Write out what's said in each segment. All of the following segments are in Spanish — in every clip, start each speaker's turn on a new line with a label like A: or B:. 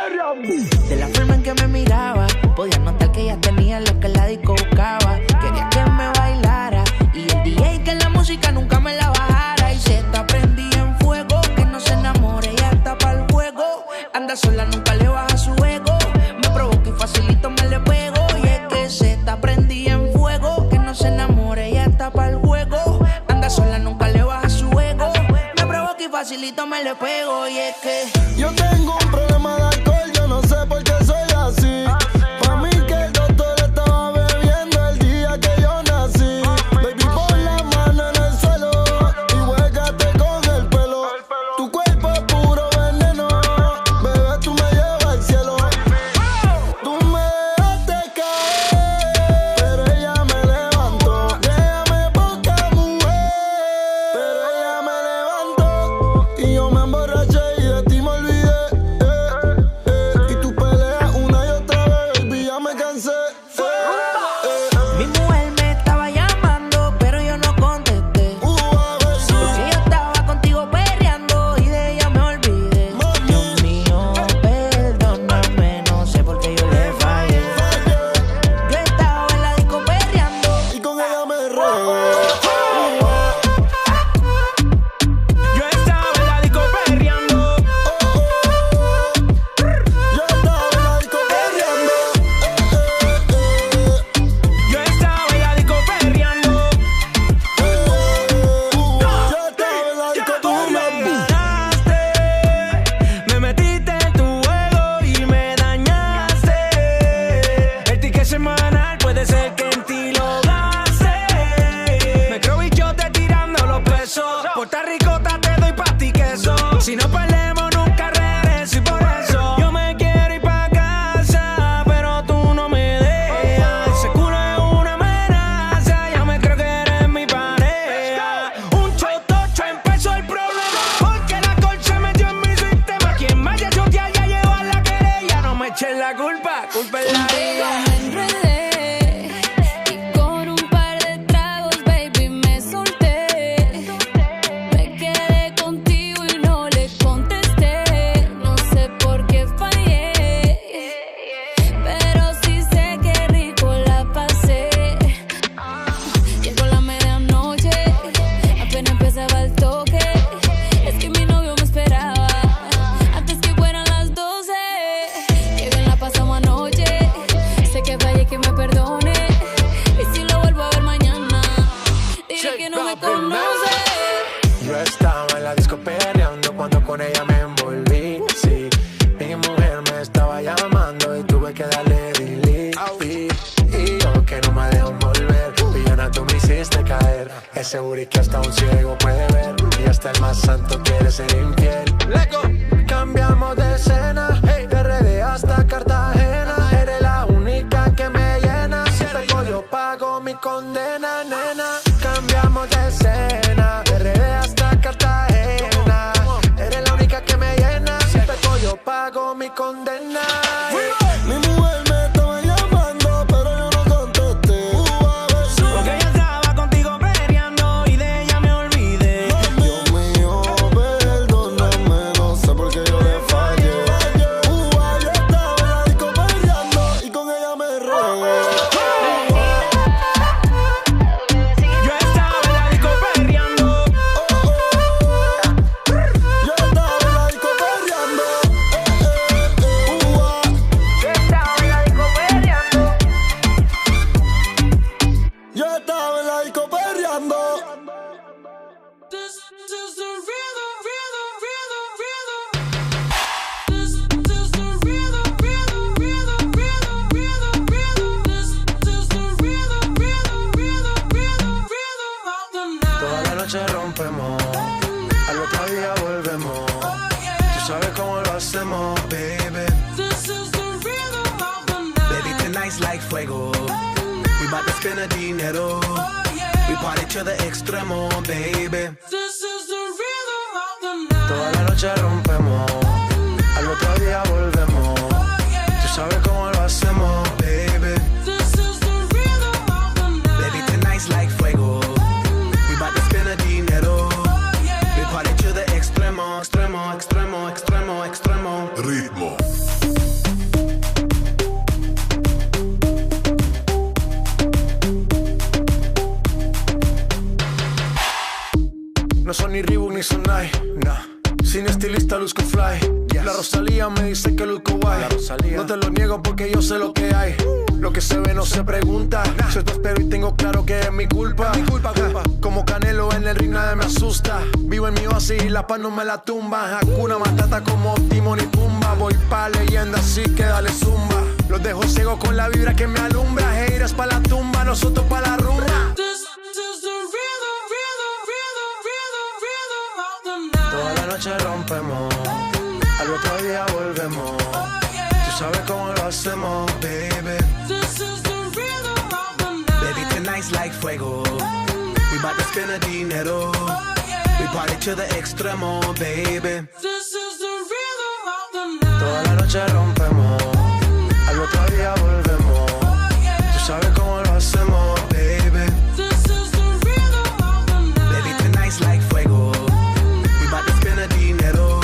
A: De la forma en que me miraba, podía notar que ella tenía lo que la disco buscaba. Quería que me bailara y el DJ que la música nunca me la bajara. Y se está prendida en fuego, que no se enamore, ella está pa'l juego. Anda sola, nunca le baja su ego. Me provoca y facilito me le pego. Y es que se está prendida en fuego, que no se enamore, ella está pa'l juego. Anda sola, nunca le baja su ego. Me provoca y facilito me le pego. Y es que
B: yo tengo un problema de alcohol, yo no sé por qué soy así. Pa' mí que el doctor estaba bebiendo el día que yo nací. Baby, pon la mano en el suelo y huégate con el pelo. Tu cuerpo es puro veneno, bebé, tú me llevas al cielo. Tú me dejaste caer, pero ella me levantó. Déjame poca mujer, pero ella me levantó. Y yo me emborraché y de ti me olvidé. Y tú peleas una y otra vez, baby, ya me cansé.
A: mi mujer me estaba llamando, pero yo no contesté. Porque yo estaba contigo perreando y de ella me olvidé. Dios mío, perdóname, no sé por qué yo le fallé. Yo estaba en la disco perreando
B: Y con ella me regué.
C: Yo estaba en la disco perreando.
B: Yo estaba en la disco perreando.
C: Yo estaba en la disco perreando.
B: Yo estaba en la disco
C: Tú me
B: perreando.
C: ganaste, me metiste en tu juego y me dañaste. El ticket semanal puede ser que en ti lo gaste. Me creo bichote tirando los pesos. Puerto Ricota te doy pa' ti queso. Si no perdemos nunca regreso y por eso yo me quiero ir pa' casa, pero tú no me dejas. Ese culo es una amenaza, ya me creo que eres mi pareja. Un chotocho empezó el problema, porque la colcha metió en mi sistema. Quien vaya a chotear ya llevó a la querella. No me echen la culpa, culpa es la
D: Yo
C: vida.
D: me enredé y con un par de tragos, baby, me solté. Me quedé contigo y no le contesté. No sé por qué fallé, pero sí sé que rico la pasé. Llegó la medianoche, apenas empezaba el toque. Es que mi novio me esperaba antes que fueran las 12. Qué bien la pasamos anoche. Sé que fallé, que me perdone. Y si lo vuelvo a ver mañana, diré que no me conoce.
C: Yo estaba en la disco perreando cuando con ella me envolví. Sí, mi mujer me estaba llamando y tuve que darle delete. Y yo que no me dejo volver, villana, tú me hiciste caer. Es seguro que hasta un ciego puede ver, y hasta el más santo quiere ser infiel. Cambiamos de escena, de RD hasta Cartagena. Eres la única que me llena. Si pego yo pago mi condena, nena. Cambiamos de escena, de RD hasta Cartagena. Eres la única que me llena. Si pego yo pago mi condena.
B: Mi mujer me estaba llamando, pero yo no contesté.
C: Porque yo estaba contigo peleando y de ella me olvidé.
B: Dios mío, perdóname, no sé por qué yo le fallé. Yo estaba en la disco perreando y con ella me regué.
C: Yo estaba en la disco perreando.
B: Yo estaba en la disco perreando. Yo estaba en la disco perreando.
E: This is the rhythm, rhythm, rhythm, rhythm. This is the rhythm, rhythm, rhythm, rhythm, rhythm, rhythm. This is the rhythm, rhythm, rhythm, rhythm, rhythm of the night.
C: Toda la noche rompemos, al otro día volvemos. Tú sabes cómo lo hacemos, baby.
E: This is the rhythm of the night.
C: Baby, tonight's like fuego. We bout to spend the dinero. We party to the extremo, baby.
E: This is the rhythm of the night.
C: Toda la noche rompemos, al otro día volvemos. Tú sabes cómo lo hacemos, baby.
E: This is the rhythm of the night.
C: Baby, tonight's like fuego. We bout to spend the dinero. We party to the extremo, extremo, extremo, extremo, extremo.
F: Ritmo.
C: No son ni Reebok ni Sonai, nah. Sin estilista luzco fly. La Rosalía me dice que luzco guay. No te lo niego porque yo sé lo que hay. Lo que se ve no se pregunta. Yo te espero y tengo claro que es mi culpa. Como Canelo en el ring nadie me asusta. Vivo en mi oasis y la paz no me la tumba. Hakuna Matata como Timon y Pumba. Voy pa' leyenda así que dale zumba. Los dejo ciego con la vibra que me alumbra. Heiras pa' la tumba, nosotros pa' la rumba.
E: This is the rhythm, rhythm, rhythm, rhythm, rhythm of the night.
C: Toda la noche rompemos, al otro día volvemos. Tú sabes cómo lo hacemos, baby.
E: This is the rhythm of the night.
C: Baby, tonight's like fuego. We bout to spend the dinero. We party to the extremo, baby.
E: This is the rhythm of the night.
C: Toda la noche rompemos, al otro día volvemos. Tú sabes cómo lo hacemos, baby.
E: This is the rhythm of the night.
C: Baby, tonight's like fuego. We bout to spend the dinero.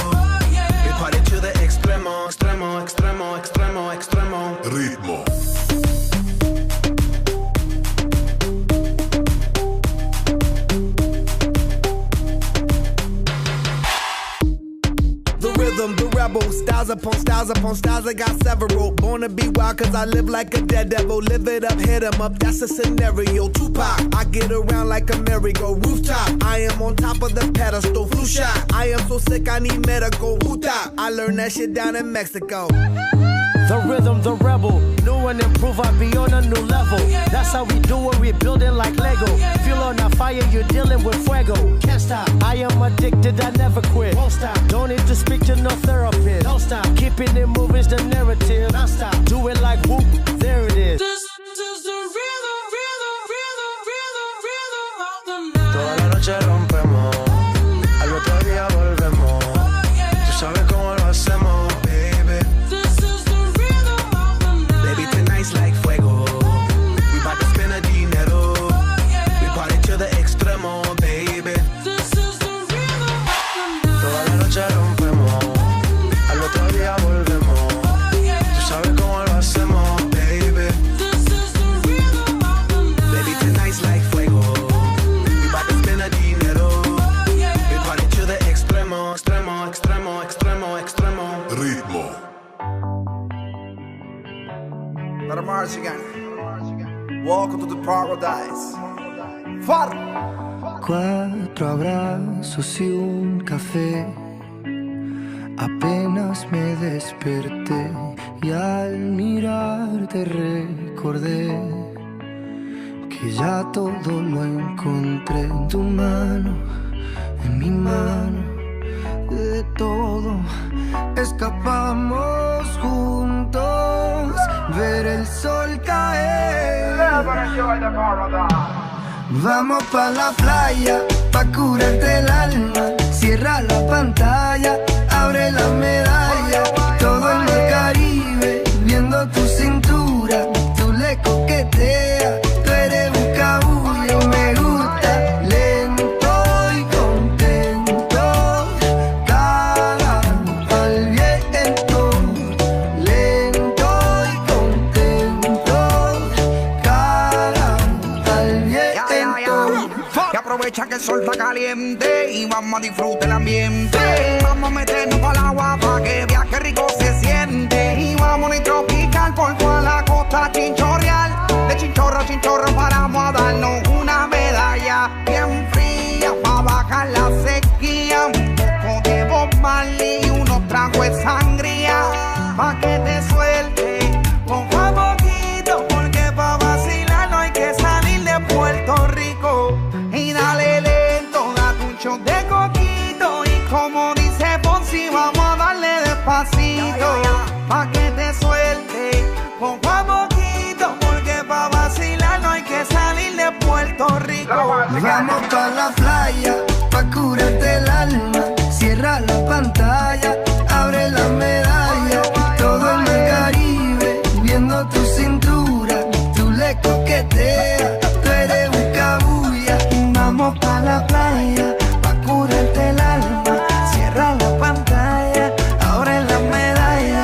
C: We party to the extremo, extremo, extremo, extremo, extremo.
F: Ritmo.
B: The rhythm, the rebel, styles upon styles upon styles, I got several. Born to be wild cause I live like a dead devil. Live it up, hit 'em up, that's a scenario. Tupac, I get around like a merry-go. Rooftop, I am on top of the pedestal. Flu shot, I am so sick I need medical. Hootah, I learned that shit down in Mexico.
G: The rhythm, the rebel. New and improve, I be on a new level. That's how we do it, we building like Lego. Feel on a fire, you're dealing with fuego. Can't stop, I am addicted, I never quit. Won't stop, don't need to speak to no therapist. Don't stop, keeping it moving's the narrative. Don't stop, do it like whoop, there it is.
E: This is the rhythm, rhythm, rhythm, rhythm, rhythm of the night.
C: Toda la noche rompemos, al otro día volvemos. Tú sabes cómo lo hacemos, baby.
E: This is the rhythm of the night.
C: Baby, tonight's like fuego. We bout to spend the dinero. We party to the extremo, baby.
E: This is the rhythm of the night.
C: Toda la noche rompemos, al otro día volvemos. Tú sabes cómo lo hacemos, baby.
E: This is the rhythm of the night.
C: Baby, tonight's like fuego. We bout to spend the dinero. We party to the extremo, extremo, extremo, extremo, extremo.
F: Ritmo.
B: Let 'em march again. Welcome to the paradise. Far.
H: 4 abrazos y un café. Apenas me desperté y al mirarte recordé que ya todo lo encontré en tu mano, en mi mano. De todo escapamos juntos, ver el sol caer. Vamos pa' la playa, pa' curarte el alma. Cierra la pantalla, abre la medalla. Todo en el Caribe, viendo tu cintura. Tú le coqueteas, tú eres un cabullo. Me gusta lento y contento. Cara al viento, lento y contento. Cara al viento.
I: Y aprovecha que el sol está caliente y vamos a disfrutar el ambiente. Vamos a meternos para el agua para que vea que rico se siente. Y vamos a tropical por toda la costa chinchorreal. De chinchorro a chinchorro paramos a darnos una medalla bien fría para bajar la sequía. Un poco de Bob Marley y unos tragos de sangría pa' que te suelte poco a poquito, porque pa' vacilar no hay que salir de Puerto Rico. Y dale lento, date un shot de coquito. Y como dice Fonsi, vamos a darle despacito pa' que te suelte poco a poquito, porque pa' vacilar no hay que salir de Puerto Rico.
H: Vamos pa' la playa, pa' curarte el alma. Cierra la pantalla, abre la medalla. Todo en el Caribe, viendo tu cintura. Tú le coqueteas, tú eres un cabulla. Vamos pa' la playa, pa' curarte el alma. Cierra la pantalla, abre la medalla.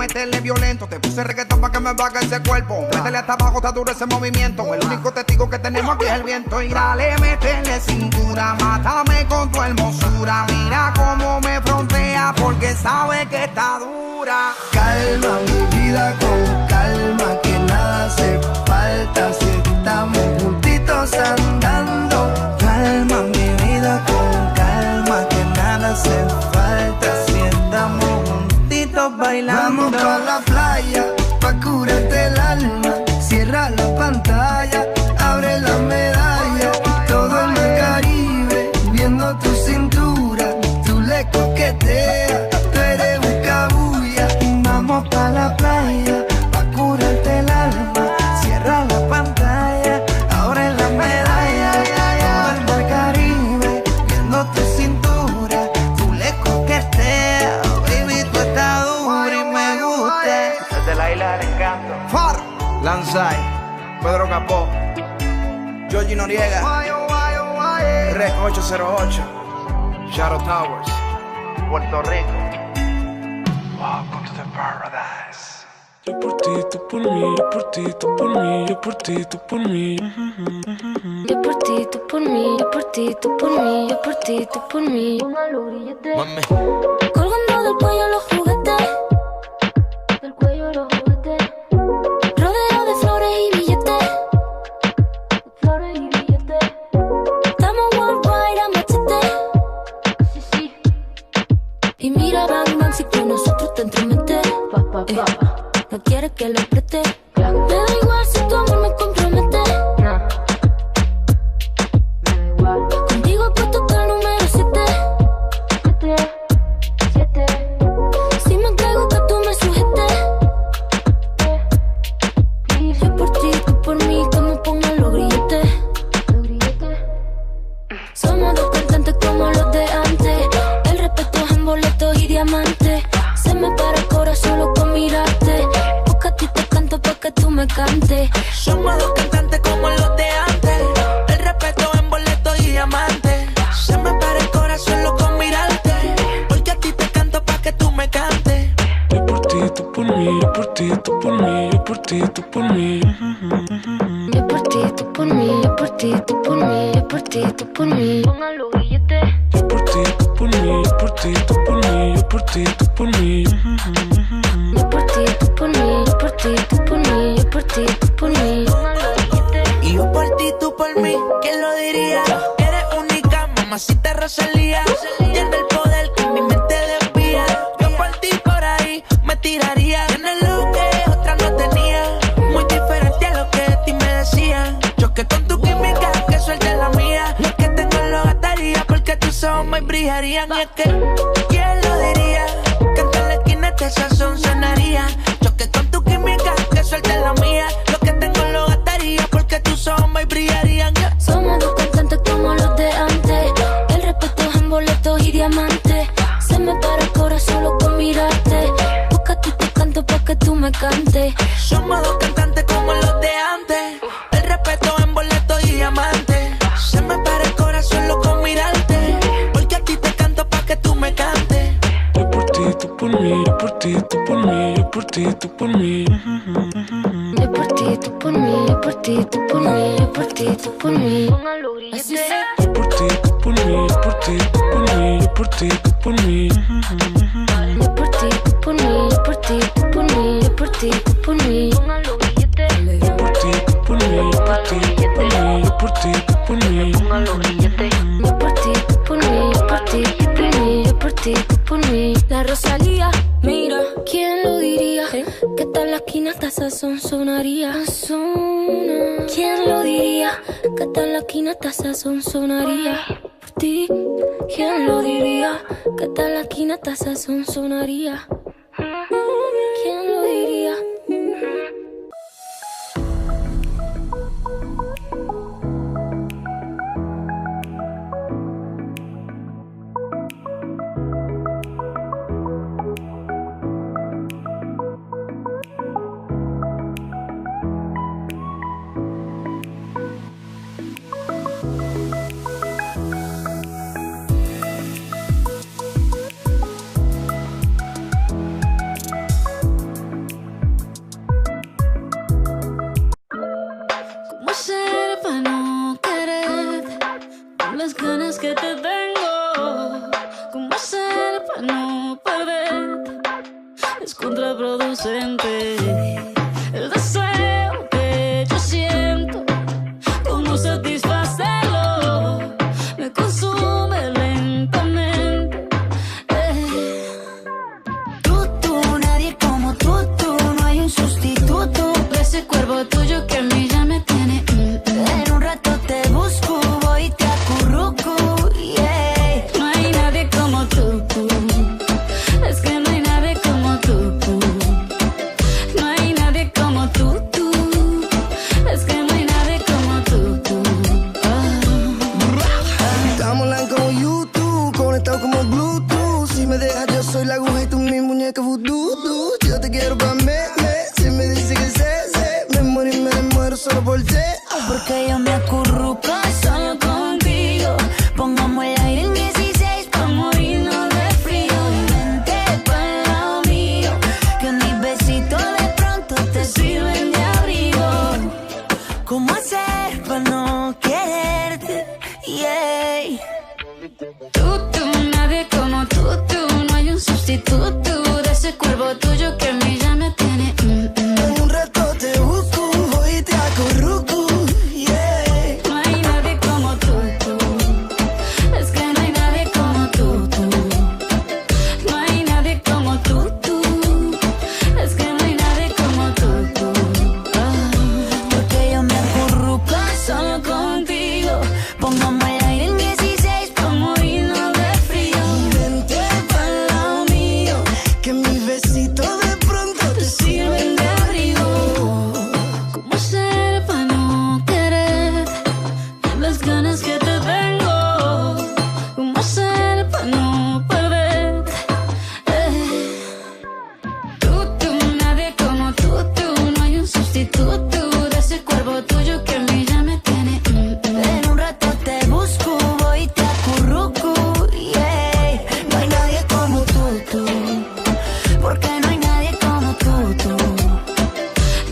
I: meterle violento. Te puse reggaetón pa' que me baje ese cuerpo. Métele hasta abajo, está duro ese movimiento. El único testigo que tenemos aquí es el viento. Y dale, métele cintura, mátame con tu hermosura. Mira cómo me frontea porque sabe que está dura.
H: Calma mi vida con calma, que nada hace falta si estamos juntitos andando. Calma mi vida con calma, que nada hace falta si estamos juntitos bailando. Vamos pa' la playa, pa' curarte el alma. Cierra la pantalla, abre la medalla. Todo en el Caribe, viendo tu cintura. Tú le coqueteas, tú eres un cabulla. Vamos pa' la playa, pa' curarte el alma. Cierra la pantalla, abre la medalla. Todo en el Caribe, viendo tu cintura. Tú le coqueteas, baby, tú estás dura y me gusta.
I: Desde la isla del encanto. Far, Lanzai, Pedro Capó, Georgie Noriega, Rec 808, Shadow Towers, Puerto Rico. Welcome to the paradise.
E: Yo por ti, tú por mí, yo por ti, tú por mí, yo por ti, tú por mí.
D: Yo por ti, tú por mí, yo por ti, tú por mí, yo por ti, tú por mí.
A: Mami,
D: Colgando del cuello los juguetes, del cuello los juguetes. Rodeo de flores y billetes, flores y billetes. Estamos worldwide a machete, sí, sí. Y mira, bang, bang, si con nosotros te entremetes. No quieres que lo preste. Me da igual si tu amor me compromete. Contigo he puesto hasta el número 7. Si me entrego que tú me sujetes. Yo por ti, tú por mí, que me pongan los grilletes. Somos dos cantantes como los de antes. El respeto es en boletos y diamantes. Se me para el corazón solo con mirarte. Porque a ti te canto pa' que tú me cantes.
A: somos dos cantantes como los de antes. El respeto en boleto y diamante. Se me para el corazón loco con mirarte. Porque a ti te canto pa' que tú me cantes.
E: Yo por ti, tú por mí, yo por ti, tú por mí, yo por ti, tú por mí.
D: Yo por ti, tú por mí, yo por ti, tú por mí, yo por ti, tú por mí. Pongan los billetes.
E: Yo por ti, tú por mí, yo por ti, tú por mí, yo por ti, tú por mí.
D: Yo por ti, tú por mí, yo por ti, tú por mí, yo por ti, tú por mí. Pongan los billetes.
A: Y yo por ti, tú por mí, ¿quién lo diría? Eres única, mamacita Rosalía. Tienes el poder que mi mente desvía. Yo por ti por ahí me tiraría. Tienes lo que otra no tenía. Muy diferente a lo que de ti me decían. Choque con tu química, que suelte la mía. Lo que tengo lo gastaría porque tus ojos me brillarían. Y es que, ¿quién lo diría? Que en toda la esquina este sazón sonaría. Choque con tu química, que suelte la mía. Lo que tengo lo gastaría porque tus ojos me brillarían.
D: Somos dos cantantes como los de antes. El respeto es en boletos y diamantes. Se me para el corazón solo con mirarte. Porque a ti te canto pa' que tú me cantes.
A: Somos dos cantantes como los de antes. El respeto en boleto y diamante. Se me para el corazón loco con mirarte. Porque a ti te canto pa' que tú me cantes.
E: Yo por ti, tú por mí, yo por ti, tú por mí, yo por ti, tú por mí.
D: Yo por ti, tú por mí, yo por ti, tú por mí, yo por ti, tú por mí. Pongan los grilletes.
E: Yo por ti, tú por mí, yo por ti, tú por mí, yo por ti, tú por mí.
D: Yo por ti, tú por mí, yo por ti, tú por mí, yo por ti, tú por mí. Pongan los billetes.
E: Yo por ti, tú por mí, yo por ti, tú por mí, yo por ti, tú por mí.
D: Pongan los billetes. Yo por ti, tú por mí, yo por ti, tú por mí, yo por ti, tú por mí. La Rosalía, mira, ¿quién lo diría? Que tal la esquina hasta sazón sonaría. ¿Quién lo diría? Que tal la esquina hasta sazón sonaría. Por ti, ¿quién lo diría? Que tal la esquina hasta sazón sonaría. ¿Quién lo diría? las ganas que te tengo. ¿Cómo hacer para no perder? Es contraproducente el deseo que yo siento. ¿Cómo satisfacerlo? Me consume lentamente.
F: Tú, nadie como tú. No hay un sustituto
D: De ese cuerpo tuyo que a mí ya me tiene.
F: En un rato te busco, voy y te acurruco, yeah.
D: No hay nadie como tú. Es que no hay nadie como tú. No hay nadie como tú. Es que no hay nadie como tú.
H: Estamos online como YouTube, conectados como Bluetooth. Si me dejas, yo soy la aguja y tú mi muñeca voodoo. Yo te quiero pa' si me dice que sé, me muero y me muero solo por ti.
F: Porque yo me acurruco solo contigo. Pongamos el aire en 16 pa' morirnos de frío. Y vente pa'l lado mío, que mis besitos de pronto te sirven de abrigo. ¿Cómo hacer pa' no quererte? Yeah.
D: Tú, nadie como tú. No hay un sustituto de ese cuerpo tuyo que a mí ya me tiene.
H: En un rato te busco, voy y te acurruco, yeah.
D: No hay nadie como tú. Es que no hay nadie como tú. No hay nadie como tú. Es que no hay nadie como tú.
F: Porque yo me acurruco solo contigo. Pongamos el aire en 16 pa' morirnos de frío.
H: Vente pa'l lado mío, que mis besitos de pronto te
D: Sirven de abrigo. ¿Cómo hacer para no querer? Las ganas que te tengo. ¿Cómo hacer para no perder? Tú, nadie como tú. No hay un sustituto de ese cuerpo tuyo que a mí ya me tiene.
F: En un rato te busco, voy y te acurruco, yeah. No hay nadie como tú. Porque no hay nadie como tú.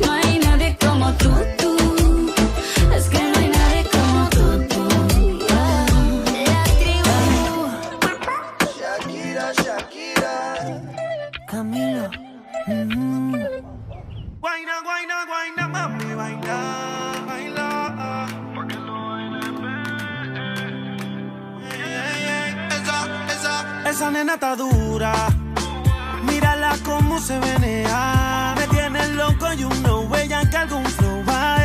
D: No hay nadie como tú. Es que no hay nadie como tú.
F: La tribu,
H: Shakira.
F: Camilo.
E: Guayna, guayna, guayna, mami, baila, baila. Pa' que lo baile, esa nena está dura. Mírala cómo se menea. Me tiene loco y uno huella que algún flow va.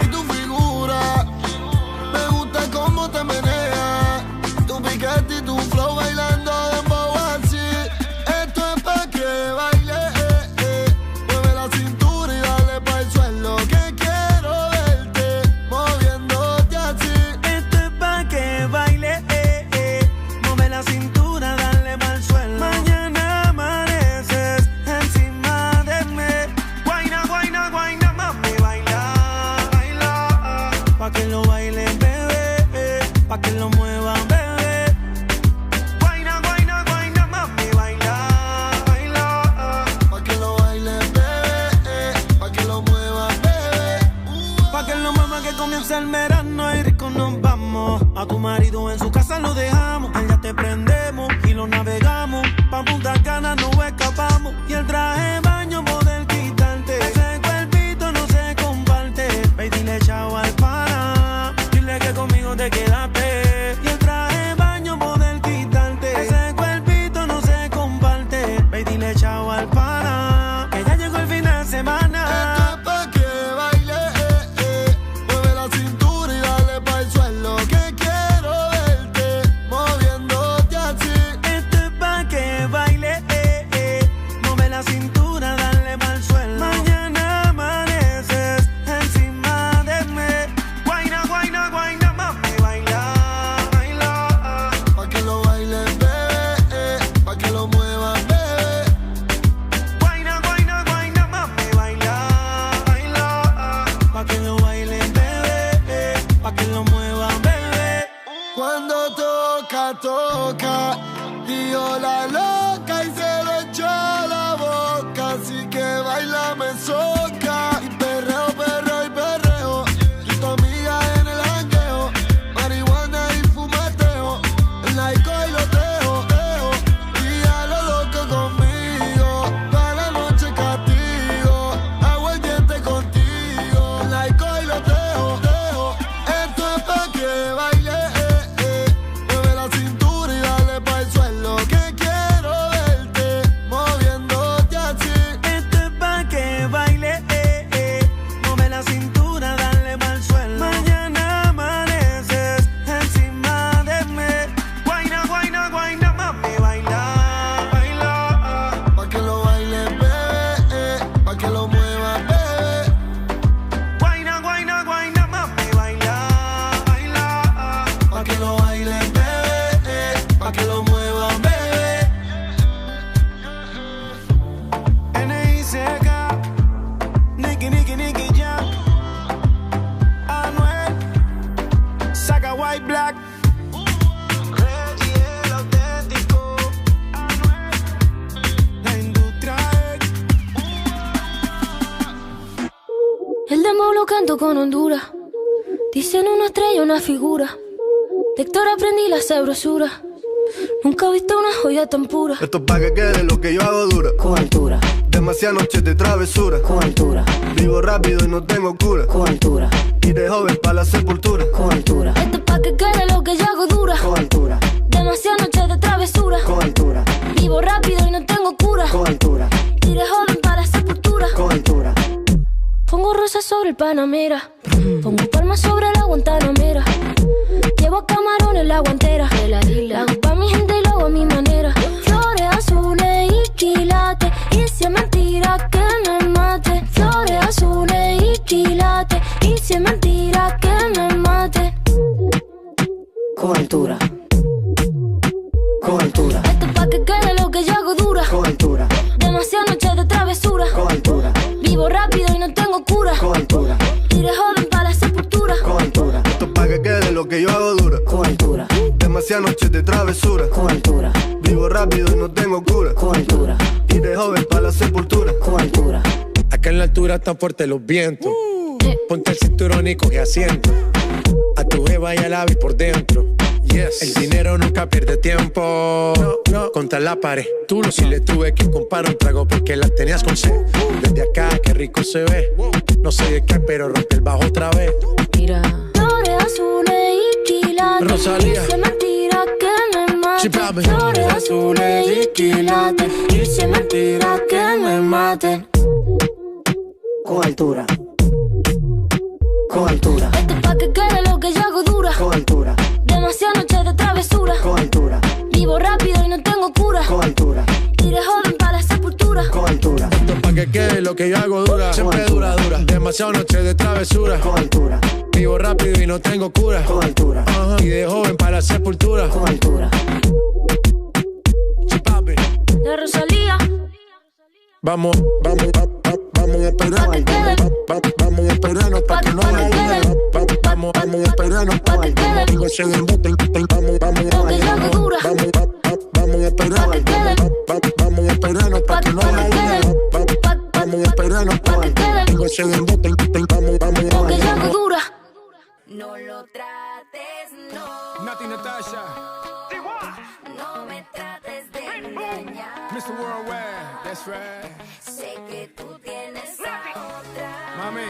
B: Y tu figura, me gusta cómo te menea. Tu piquete y tu flow bailando dembow así. Esto es pa' que baile, mueve la cintura y dale pa'l suelo. Que quiero verte moviéndote así.
E: Esto es pa' que baile, mueve la cintura, dale pa'l suelo. Mañana amaneces encima de mí. Guayna, guayna, guayna, mami, baila, baila. Pa' que lo bailen, bebé, pa' que lo muevan, bebé. Guayna, guayna, guayna, mami, baila, baila.
B: Pa' que lo bailes, bebé, pa' que lo muevas, bebé.
E: Pa' que lo muevan, que comienza el verano y rico nos vamos. A tu marido en su casa lo dejamos. Allá te prendemos y lo navegamos. Pa' Punta Cana no escapamos. Y el traje de baño poder quitarte. Ese cuerpito no se comparte. Ve y dile chao al pana. Dile que conmigo te quedaste. Y el traje de baño poder quitarte. Ese cuerpito no se comparte. Ve y dile chao al pana. Que ya llegó el fin de semana.
B: Esto es pa' que baile, mueve la cintura y dale pa'l suelo. Que quiero verte moviéndote así.
E: Esto es pa' que baile, mueve la cintura, dale pa'l suelo. Mañana amaneces encima de mí. Guayna, guayna, guayna, mami, baila, baila.
B: Pa' que lo bailes, bebé, pa' que lo muevas, bebé.
E: Guayna, guayna, guayna, mami, baila, baila. Pa' que lo bailen, bebé, pa' que lo muevan, bebé.
B: Cuando toca, dio la loca y se le echó la boca. Así que baila, me soca. Y perreo, perreo y perreo. Y tu amiga en el jangueo. White Black.
C: Reggie el auténtico.
B: La industria es.
J: El demo lo canto con Honduras. Dicen una estrella, una figura. De Héctor aprendí la sabrosura. Nunca he visto una joya tan pura.
B: Esto es pa' que quede lo que yo hago dura.
F: Con altura,
B: Demasiadas noches de travesura.
F: con altura,
B: Vivo rápido y no tengo cura.
F: con altura,
B: Y de joven pa' la sepultura.
F: con altura,
J: Esto es pa' que quede lo que yo hago dura.
F: con altura,
J: Demasiadas noches de travesura.
F: con altura,
J: Vivo rápido y no tengo cura.
F: con altura,
J: Iré joven para la sepultura.
F: con altura.
J: Pongo rosas sobre el Panamera. Pongo palmas sobre la Guantanamera. Llevo camarones en la guantera. La hago pa' mi gente y lo hago a mi manera. Flores azules y quilates. Y si es mentira que me mate. Flores azules y quilates. Y si es mentira que me mate.
F: Con altura, con altura,
J: Esto es pa' que quede lo que yo hago dura.
F: con altura,
J: Demasiadas noches de travesura.
F: con altura,
J: Vivo rápido y no tengo cura.
F: con altura,
J: Iré joven para la sepultura.
F: con altura,
B: Esto es pa' que quede lo que yo hago dura.
F: con altura,
B: Demasiadas noches de travesura.
F: con altura,
B: Vivo rápido y no tengo cura.
F: con altura,
B: Y de joven pa' la sepultura.
F: con altura.
C: Acá en la altura están fuertes los vientos. Ponte el cinturón y coge asiento. A tu jeva y a la vi por dentro. Yes. El dinero nunca pierde tiempo. No. Contra la pared. Tú no, si le tuve que comprar un trago porque la tenías con sed. Desde acá, qué rico se ve. No sé de qué, pero rompe el bajo otra vez.
J: Mira. Flores azules y quilates.
C: Rosalía.
J: Y si es mentira que me mate.
C: Sí, papi.
J: Flores azules y quilates. Y si es mentira que me mate.
F: Con altura, con altura,
J: Esto es pa' que quede lo que yo hago dura.
F: con altura,
J: Demasiadas noches de travesura.
F: con altura,
J: Vivo rápido y no tengo cura.
F: con altura,
J: Iré joven para la sepultura.
F: con altura,
C: Esto es pa' que quede lo que yo hago dura. Siempre dura, dura. Demasiadas noches de travesura.
F: con altura,
C: Vivo rápido y no tengo cura.
F: con altura,
C: Ajá. Y de joven para la sepultura.
F: con altura.
C: Sí, papi.
J: De Rosalía.
C: Vamos a esperarnos. Vamos a esperarnos pa' que no la ligue. Vamos a esperarnos pa' que no digo se den bote.
J: Lo que yo hago dura.
C: Vamos a esperarnos. Vamos a esperarnos pa' que no la ligue. Vamos a esperarnos pa' que digo se den bote.
J: Lo que yo hago dura.
D: No lo trates, no.
B: Nati Natasha,
D: No me trates de engañar.
B: Mr. Worldwide, that's right.
D: Sé que tú tienes a otra.
B: Mami,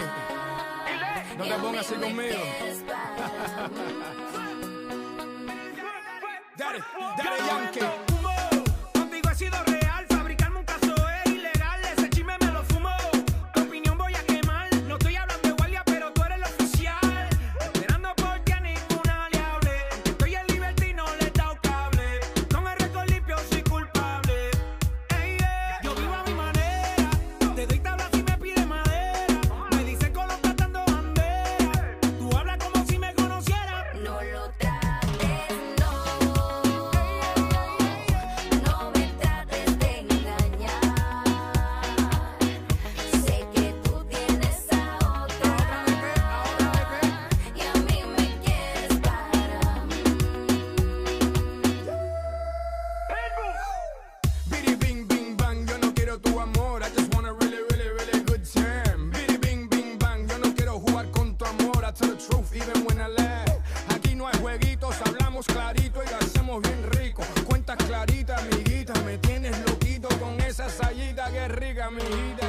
B: no
D: Y
B: te
D: a
B: pongas así
D: mí me
B: conmigo.
D: quieres para mí.
B: Daddy Yankee.
K: Contigo he sido real, fabricarme un caso es ilegal. Ese chisme me lo fumo, tu opinión voy a quemar. No estoy hablando de guardia, pero tú eres el oficial. Esperando porque a ninguna le hable. Estoy en libertad y no le he dado cable. Con el récord limpio soy culpable. Ey, yo vivo a mi manera. Te doy tablas si me pide madera. Me dicen Colón tratando bandera. Tú hablas como si me conocieras.
D: No lo trates, no. No me trates de engañar. Sé que tú tienes a otra. Y a mí me quieres para mí.
B: Biddy bing bing bang, yo no quiero tu amor. I just want a really, really, really good time. Biddy bing bing bang, yo no quiero jugar con tu amor. I tell the truth even when I lie. Aquí no hay jueguitos, hablamos clarito y lo hacemos bien rico. Cuentas claritas, amiguita, me tienes loquito con esa sayita que es rica, amiguita.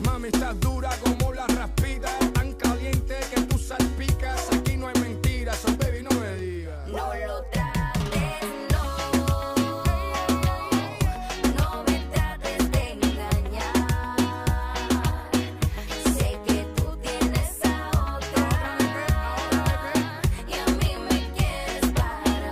B: Mami, estás dura como la raspita, tan caliente que tú salpicas. Aquí no hay mentiras, so baby, no me digas.
D: No lo trates, no. No me trates de engañar. Sé que tú tienes a otra. Y a mí me quieres para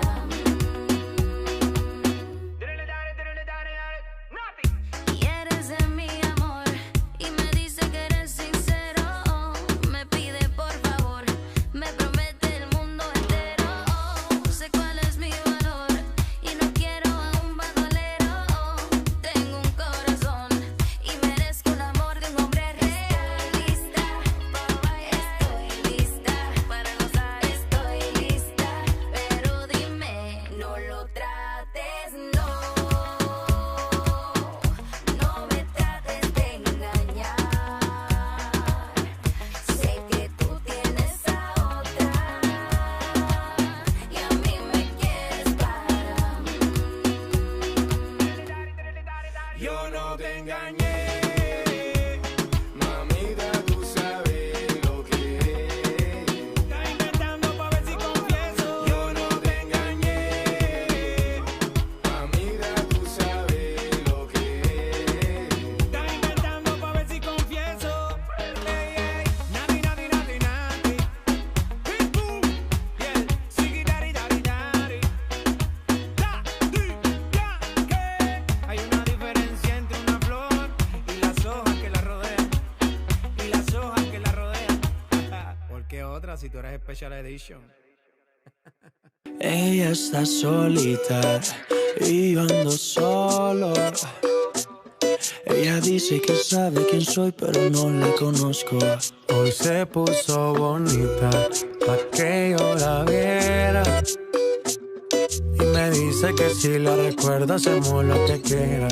K: es Special Edition.
L: Ella está solita y yo ando solo. Ella dice que sabe quién soy, pero no la conozco.
C: Hoy se puso bonita pa' que yo la viera. Y me dice que si la recuerda hacemos lo que quiera.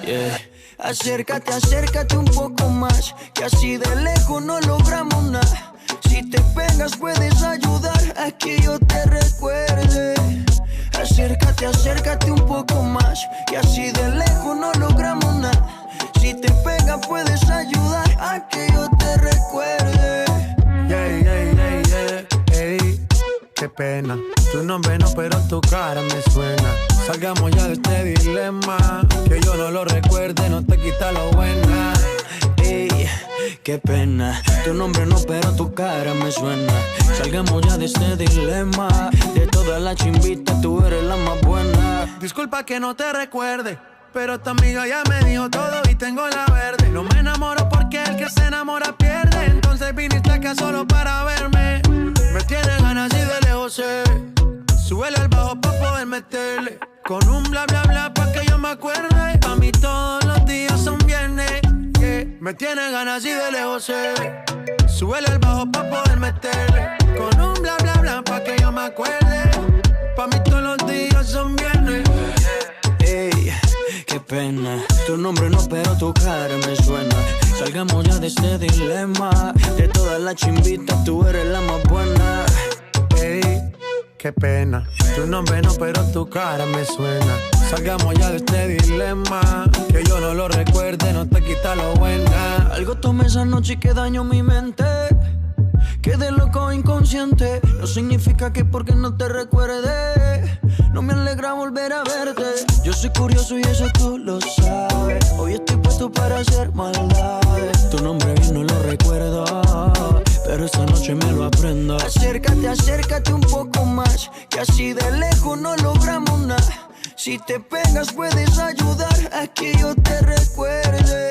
L: Yeah. Acércate, acércate un poco más, que así de lejos no logramos nada. Si te pegas puedes ayudar a que yo te recuerde. Acércate, acércate un poco más, que así de lejos no logramos nada. Si te pegas puedes ayudar a que yo te recuerde.
C: Yeah, yeah, yeah, yeah, ey, qué pena. Tu nombre no, pero tu cara me suena. Salgamos ya de este dilema. Que yo no lo recuerde, no te quita lo buena.
L: Ey, qué pena. Tu nombre no, pero tu cara me suena. Salgamos ya de este dilema. De todas las chimbitas, tú eres la más buena.
C: Disculpa que no te recuerde, pero tu amiga ya me dijo todo y tengo la verde. No me enamoro porque el que se enamora pierde. Entonces viniste acá solo para verme. Me tienes ganas y de lejos sé. Súbele al bajo pa' poder meterle. Con un bla bla bla pa' que yo me acuerde. A mí todos los días son viernes, yeah. Me tienes ganas y de lejos sé. Súbele al bajo pa' poder meterle. Con un bla bla bla pa' que yo me acuerde. Pa' mí todos los días son viernes.
L: Ey, qué pena. Tu nombre no, pero tu cara me suena. Salgamos ya de este dilema. De todas las chimbitas, tú eres la más buena.
C: Ey, qué pena. Tu nombre no, pero tu cara me suena. Salgamos ya de este dilema. Que yo no lo recuerde, no te quita lo buena.
L: Algo tomé esa noche y que dañó mi mente. Quedé loco inconsciente. No significa que porque no te recuerde no me alegra volver a verte. Yo soy curioso y eso tú lo sabes. Hoy estoy puesto para hacer maldades. Tu nombre bien no lo recuerdo, pero esta noche me lo aprendo. Acércate, acércate un poco más, que así de lejos no logramos nada. Si te pegas puedes ayudar a que yo te recuerde.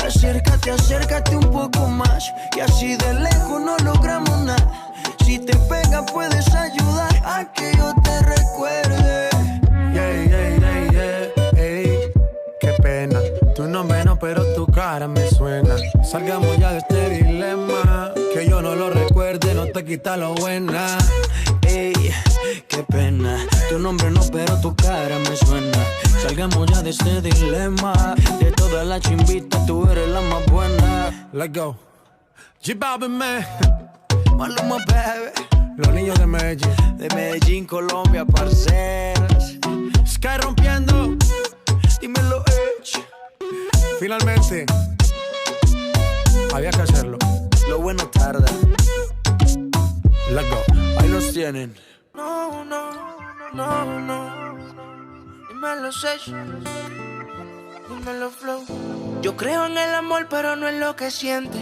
L: Acércate, acércate un poco más, que así de lejos no logramos nada. Si te pegas puedes ayudar a que yo te recuerde.
C: Yeah, yeah, yeah, yeah, ey, qué pena. Tu nombre no, pero tu cara me suena. Salgamos ya de este dilema. Que yo no lo recuerde, no te quita lo buena.
L: Ey, qué pena. Tu nombre no, pero tu cara me suena. Salgamos ya de este dilema. De todas las chimbitas, tú eres la más buena.
C: Let's go. J-Balvin, man.
L: Maluma, baby.
C: Los niños de Medellín.
L: De Medellín, Colombia, parceras.
C: Sky rompiendo.
L: Dímelo, Edge.
C: Finalmente, había que hacerlo.
L: Lo bueno tarda.
C: Let's go.
L: Ahí los tienen.
A: No, no, no, no. Dímelo, Sech. Dímelo, Flow. Yo creo en el amor, pero no en lo que siente.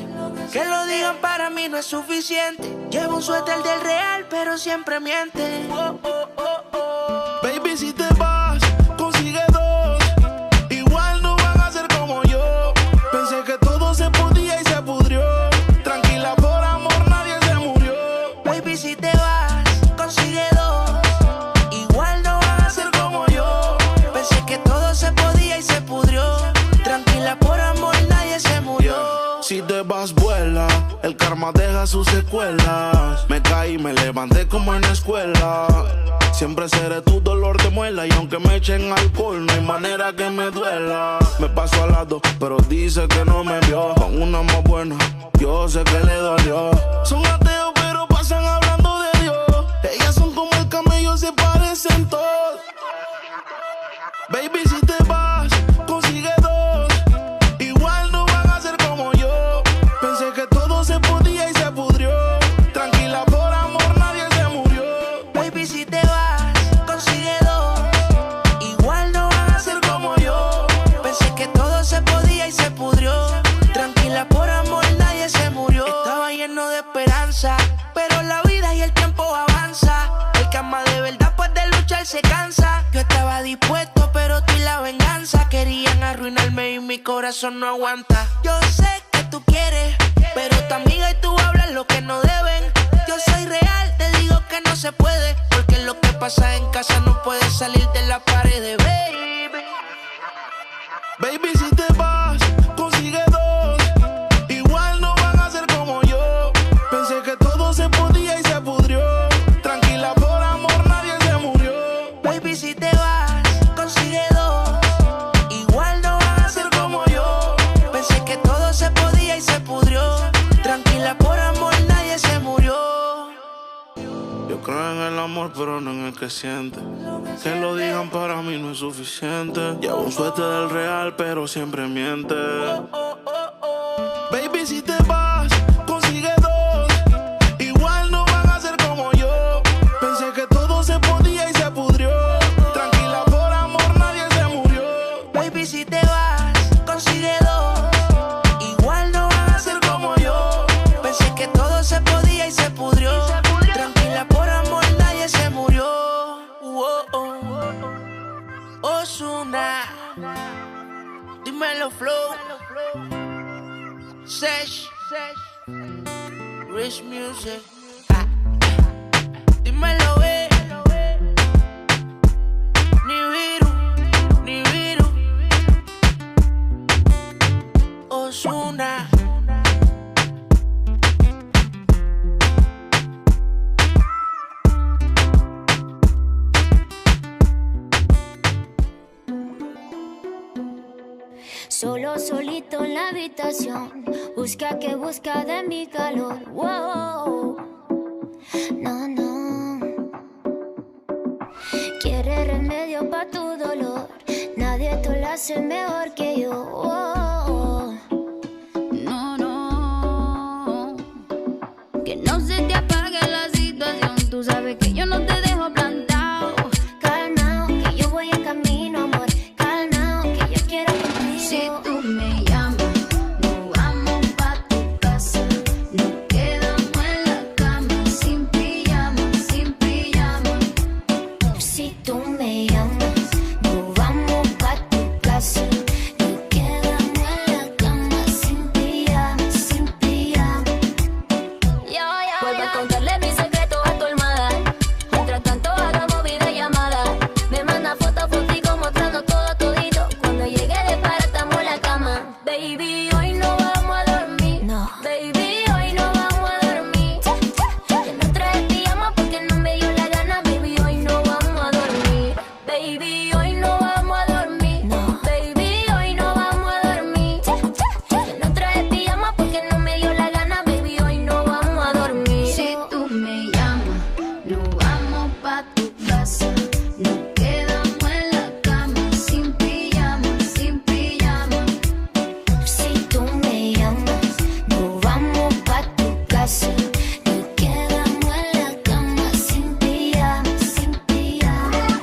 A: Que lo digan para mí no es suficiente. Llevo un suéter del real, pero siempre miente. Oh, oh, oh, oh.
B: Baby, si te vas, consigue dos. Igual no van a ser como yo. Pensé que todo se podía y se pudrió. Tranquila, por amor nadie se murió.
A: Baby, si te vas, consigue dos. Igual no van a ser como yo. Pensé que todo se podía y se pudrió. Tranquila, por amor nadie se murió.
B: Si te vas, vuela. El karma deja sus secuelas. Me caí, me levanté como en la escuela. Siempre seré tu dolor de muela. Y aunque me echen alcohol, no hay manera que me duela. Me paso al lado, pero dice que no me vio. Con una más buena, yo sé que le dolió. Son ateos, pero pasan hablando de Dios. Ellas son como el camello, se parecen todos. Baby, si te vas, consigue dos. Igual no van a ser como yo. Pensé que todo se podía y se pudrió. Tranquila, por amor nadie se murió.
A: Baby, si te vas, consigue dos. Igual no van a ser como yo. Pensé que todo se podía y se pudrió. Tranquila, por amor nadie se murió. Estaba lleno de esperanza, pero la vida y el tiempo avanza. El que ama de verdad pues de luchar se cansa. Yo estaba dispuesto, pero tú y la venganza querían arruinarme y mi corazón no aguanta. Yo sé que tú quieres, pero tu amiga y tú hablan lo que no deben. Yo Yo soy real, te digo que no se puede, porque lo que pasa en casa no puede salir de la pared, baby.
B: Baby, si te vas, consigue dos. Igual no van a ser como yo. Pensé que todo se podía y se pudrió. Tranquila, por amor nadie se murió.
A: Baby, si te vas, consigue dos. Igual no van a ser como yo. Pensé que todo se podía y se pudrió. Tranquila, por amor nadie se murió.
B: Yo creo en el amor, pero no en el que siente. Que lo digan para mí no es suficiente. Llevo un suéter del real, pero siempre miente. Baby, si te vas, consigue dos. Igual no van a ser como yo. Pensé que todo se podía y se pudrió. Tranquila, por amor nadie se murió.
A: Baby, si te vas, consigue dos. Igual no van a ser como yo. Pensé que todo se podía y se pudrió. Tranquila, por amor nadie se murió. Ozuna, dímelo flow. Sesh, Rich Music. Dímelo, ni viru. Ozuna.
J: Solo solito en la habitación, busca que busca de mi calor. Wow. No, no. Quiere remedio pa' tu dolor, nadie te lo hace mejor que yo. Wow. No, no. Que no se te apague la situación, tú sabes que yo no te dejo plantado. Calmao, que yo voy en camino, amor. Calmao, que yo quiero contigo. Si tú me llamas, nos vamos pa' tu casa. Nos quedamos en la cama, sin pijama, sin pijama. Si tú me llamas, nos vamos pa' tu casa. Nos quedamos en la cama, sin pijama, sin pijama. Vuelve a contarle mis secretos a tu almohada. Mientras tanto hagamos videollamada. Me manda fotos mostrando todo todito. Cuando llegue de para estamos en la cama. Baby, hoy no vamos a dormir. No. Baby, hoy no vamos a dormir. Que no traje pijama porque no me dio la gana. Baby, hoy no vamos a dormir. Baby, hoy no vamos a dormir. No. Baby, hoy no vamos a dormir. Que no traje pijama porque no me dio la gana. Baby, hoy no vamos a dormir. Si tú me llamas, nos vamos pa' tu casa. Nos quedamos en la cama, sin pijama, sin pijama. Si tú me llamas, nos vamos pa' tu casa. Nos quedamos en la cama, sin pijama, sin pijama.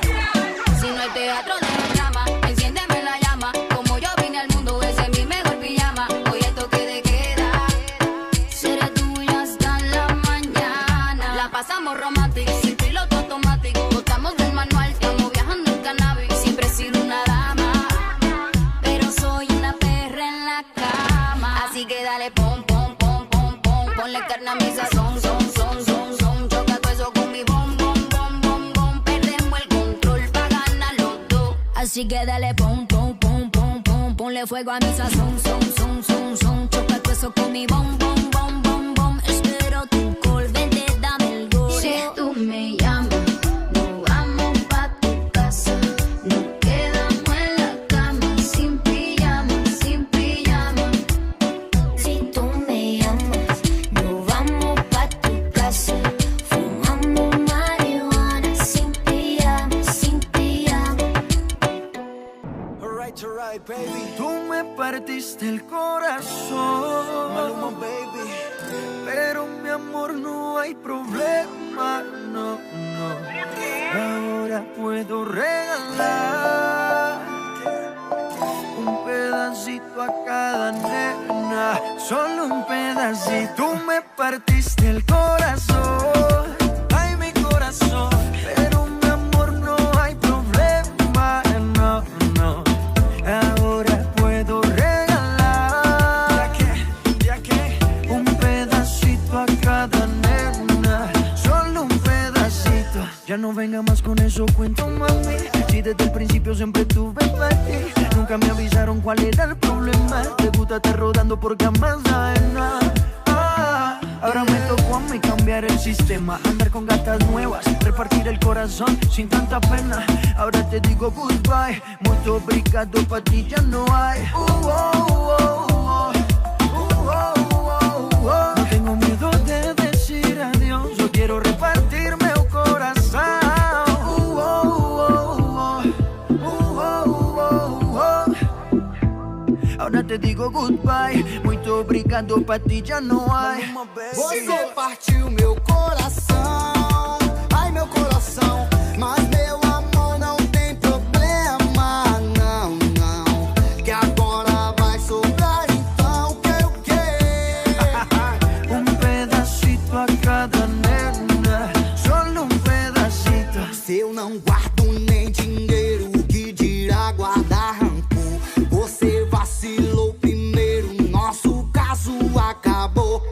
J: Si no hay teatro de drama, enciéndeme la llama. Como yo vine al mundo, ese es mi mejor pijama. Hoy el toque de queda, seré tuya hasta la mañana. La pasamos romántico, sin piloto automático. Botamos del manual, estamos viajando en cannabis. Siempre he sido una dama, pero soy una perra en la cama. Así que dale pom, pom, pom, pom, pom. Ponle carne a mi sazón, son. Choca todo eso con mi bom, bom, bom, bom, bom. Perdemos el control pa' ganar los dos. Así que dale pom, pom, pom, pom, pom. Ponle fuego a mi sazón, son. Choca todo eso con mi bom, bom, bom, bom, bom. Espero tu call, vente, dame el go. Si tú me llamas, nos vamos pa' tu casa. Nos quedamos en la cama, sin pijama, sin pijama. Si tú me llamas, nos vamos pa' tu casa. Fumamos marihuana, sin pijama, sin pijama.
L: Alright, baby. Tú me partiste el corazón. Maluma, baby. Pero mi amor, no hay problema, no. Ahora puedo regalar un pedacito a cada nena. Solo un pedacito. Tú me partiste el corazón. Ay, mi corazón. Pero mi amor, no hay problema, no. Ahora puedo regalar un pedacito a cada nena. Ya no venga más con eso, cuento mami. Si desde el principio siempre tuve fe, nunca me avisaron cuál era el problema. Te gusta estar rodando porque jamás sabes nada. Ahora me tocó a mí cambiar el sistema, andar con gatas nuevas, repartir el corazón sin tanta pena. Ahora te digo goodbye, mucho obrigado, pa' ti ya no hay. No tengo miedo de decir adiós, yo quiero repartirme el corazón. Ahora te digo goodbye, muito obrigado, pa' ti já não há.
M: Você partiu meu coração, ai meu coração. Mas meu amor não tem problema, não, não. Que agora vai sobrar então o que eu quero.
L: Pedacito a cada nena, solo pedacito.
M: Se eu não guardo nem dinheiro, o que dirá guardar rancor? Você vacilou primeiro, nosso caso acabou.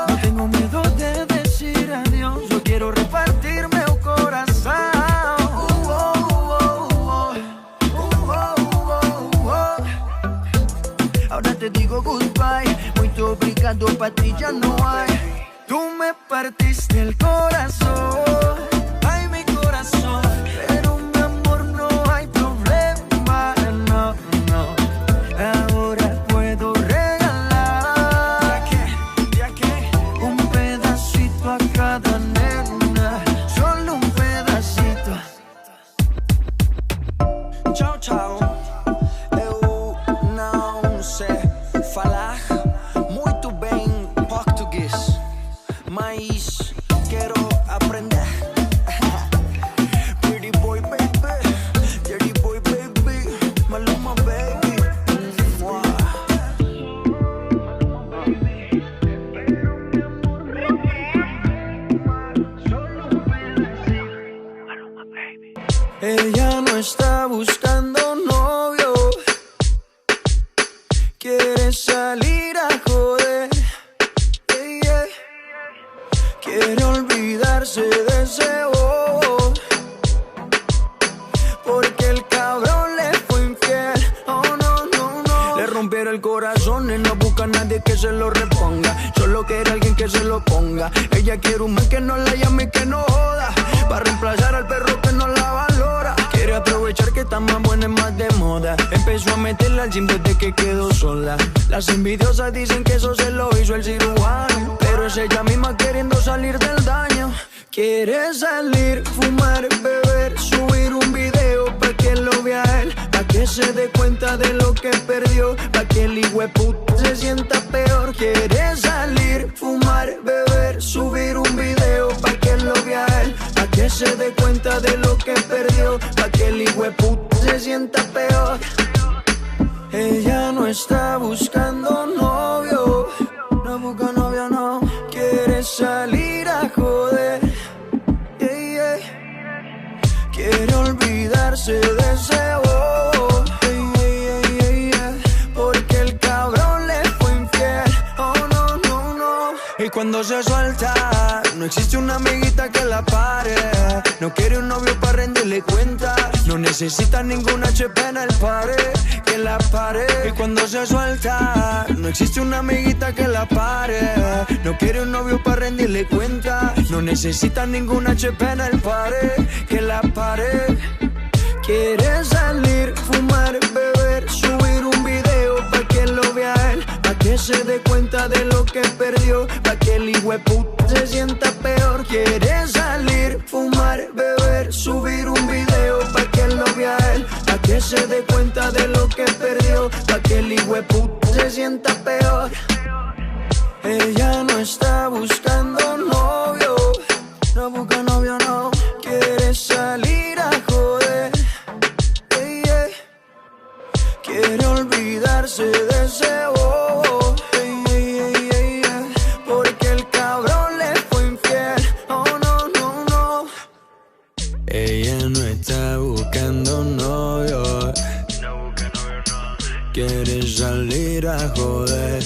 L: No tengo miedo de decir adiós, yo quiero repartirme el corazón. Ahora te digo goodbye, muito obrigado, pa' ti ya no hay. Tú me partiste el corazón, ay mi corazón, pero mi amor no hay problema, no, no. Ahora puedo regalar un pedacito a cada nena, solo un pedacito.
N: Tchau, tchau. Eu não sei falar muito bem português, mas quero aprender. Pretty boy baby, dirty boy baby, Maluma baby.
L: Ella no está buscando novio, quiere salir a joder, yeah, yeah. Quiere olvidarse de ese bobo, porque el cabrón le fue infiel. Oh no, no, no. Le rompieron el corazón y no busca a nadie que se lo reponga, solo quiere alguien que se lo ponga. Ella quiere un man que no la llame y que no joda, para reemplazar al perro que no la valora. Quiere aprovechar que está más buena y más de moda. Empezó a meterla al gym desde que quedó sola. Las envidiosas dicen que eso se lo hizo el cirujano, pero es ella misma queriendo salir del daño. Quiere salir, fumar, beber, subir un video pa' que lo vea él, pa' que se dé cuenta de lo que perdió, pa' que el hijueputa se sienta peor. Quiere salir, fumar, beber, subir un video pa' que lo vea él, pa' que se dé cuenta de lo que perdió, pa' que el hijueputa se sienta peor. Ella no está buscando novio, no busca novio, no. Quiere salir a joder, yeah, yeah. Quiere olvidarse de ese bobo, yeah, yeah, yeah, yeah. Porque el cabrón le fue infiel. Oh no, no, no. Y cuando se suelta, no existe una amiguita que la pare. No quiere un novio para rendirle cuenta, no necesita ningún HP en el pare, que la pare. Y cuando se suelta, no existe una amiguita que la pare. No quiere un novio para rendirle cuenta, no necesita ningún HP en el pare, que la pare. Quiere salir, fumar, beber, subir un video pa' que lo vea él, pa' que se dé cuenta de lo que perdió, pa' que el hijueputa se sienta peor. Quiere salir, fumar, beber, subir un video pa' que lo vea él, pa' que se dé cuenta de lo que perdió, pa' que el hijueputa se sienta peor. Ella no está buscando novio, no busca novio, no. Quiere salir a joder, yeah, yeah. Quiere olvidarse de ese bobo, yeah, yeah, yeah, yeah. Porque el cabrón le fue infiel. Oh no, no, no. Ella no está buscando novio, quiere salir a joder.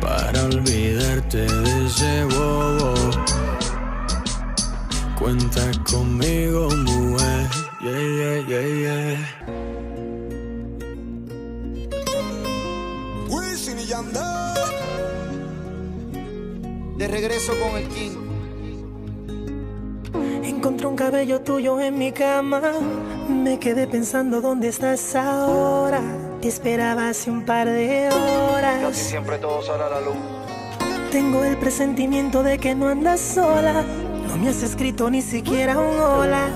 L: Para olvidarte de ese bobo, cuenta conmigo, mujer.
M: Wisin y Yandel. De regreso con el King.
O: Encontré un cabello tuyo en mi cama. Me quedé pensando dónde estás ahora. Te esperaba hace un par de horas.
M: Casi siempre todo sale a la luz.
O: Tengo el presentimiento de que no andas sola. No me has escrito ni siquiera un hola.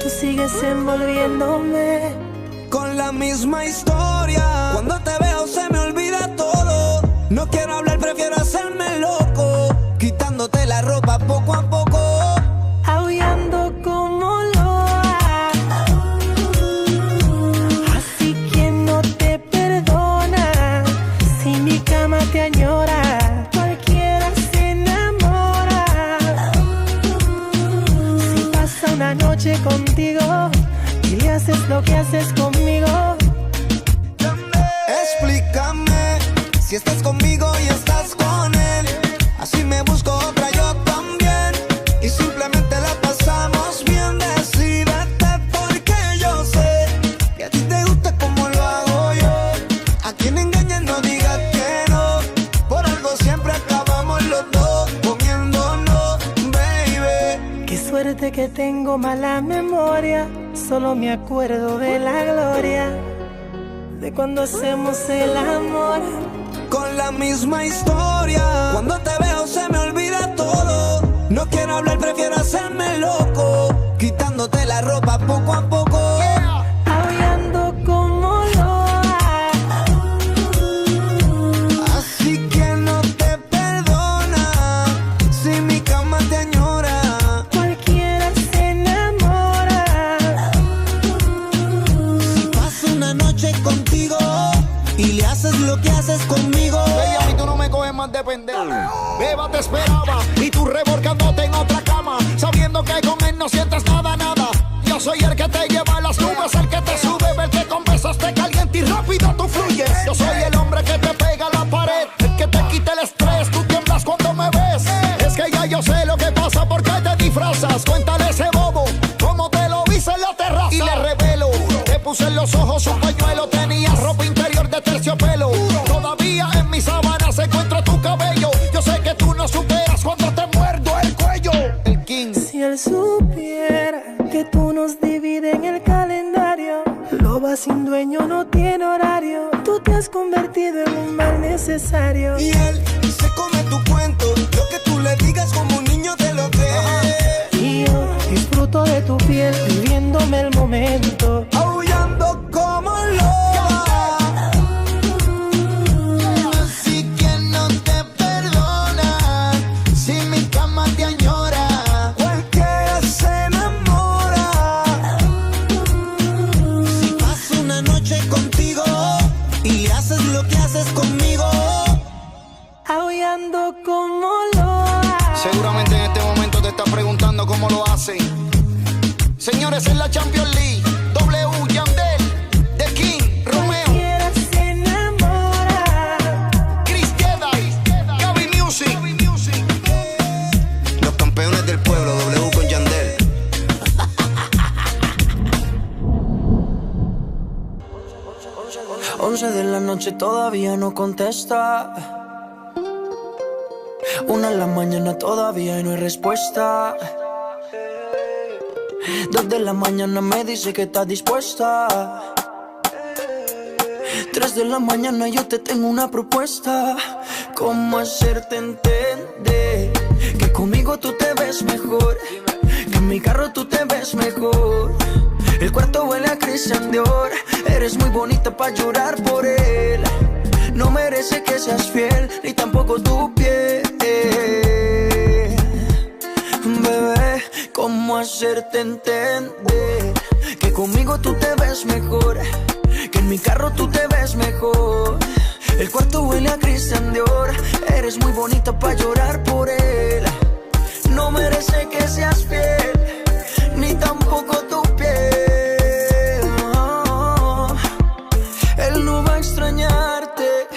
O: Tú sigues envolviéndome
N: con la misma historia. Cuando te veo se me olvida todo. No quiero hablar, prefiero hacerme loco. Quitándote la ropa poco a poco.
O: Aullando como loa. Así que no te perdona. Si mi cama te añora, cualquiera se enamora. Si pasa una noche contigo y le haces lo que haces conmigo.
N: Explícame si estás conmigo y estás con él. Así me busco otra yo también. Y simplemente la pasamos bien. Decídete porque yo sé que a ti te gusta como lo hago yo. A quien engañas no digas que no. Por algo siempre acabamos los dos comiéndonos, baby.
O: Qué suerte que tengo mala memoria. Solo me acuerdo de la gloria de cuando hacemos el amor.
N: Con la misma historia. Cuando te veo se me olvida todo. No quiero hablar, prefiero hacerme loco. Quitándote la ropa poco a poco.
O: Aullando como loa.
N: Así que no te perdona. Si mi cama te añora,
O: cualquiera se enamora.
N: Si paso una noche contigo y le haces lo que haces conmigo.
M: Bella, a mí tú no me coges más de pendejo. Beba te esperaba y tú revolcándote en otra cama, sabiendo que con él no sientes nada, nada. Yo soy el que te lleva a las nubes, el que te sube, el que con besos te calienta y rápido tú fluyes. Yo soy el hombre que te pega a la pared, el que te quita el estrés, tú tiemblas cuando me ves. Es que ya yo sé lo que pasa, porque te disfrazas. Cuéntale a ese bobo cómo te lo hice en la terraza. Y le revelo, te puse en los ojos un pañuelo, tenías ropa interior de terciopelo. Todavía en mis sábanas encuentro tu cabello. Yo sé que tú no superas cuando te muerdo el cuello. El King.
O: Si él supiera que tú nos divides en el calendario, loba sin dueño no tiene horario. Tú te has convertido en un mal necesario.
N: Y él se come tu cuento. Lo que tú le digas como un niño te lo cree.
O: Y yo disfruto de tu piel, viviéndome el momento.
N: Aullando como loba. Así que no te perdona. Si mi cama te añora, cualquiera se enamora. Si paso una noche contigo y haces lo que haces conmigo.
O: Aullando como loa.
M: Seguramente en este momento te estás preguntando cómo lo hacen. Señores, en la Champions League, W, Yandel, The King, Romeo,
O: Cualquiera se enamora.
M: Chris Jedi, Gaby Music.
N: Los campeones del pueblo, W con Yandel.
L: Once de la noche todavía no contesta. 1 de la mañana todavía y no hay respuesta. 2 de la mañana me dice que está dispuesta. 3 de la mañana yo te tengo una propuesta. ¿Cómo hacerte entender que conmigo tú te ves mejor? Que en mi carro tú te ves mejor. El cuarto huele a Christian Dior. Eres muy bonita pa' llorar por él. No merece que seas fiel, ni tampoco tu piel. Bebé, ¿cómo hacerte entender que conmigo tú te ves mejor? Que en mi carro tú te ves mejor. El cuarto huele a Christian Dior. Eres muy bonita pa' llorar por él. No merece que seas fiel, ni tampoco tu piel. Él no va a extrañarte,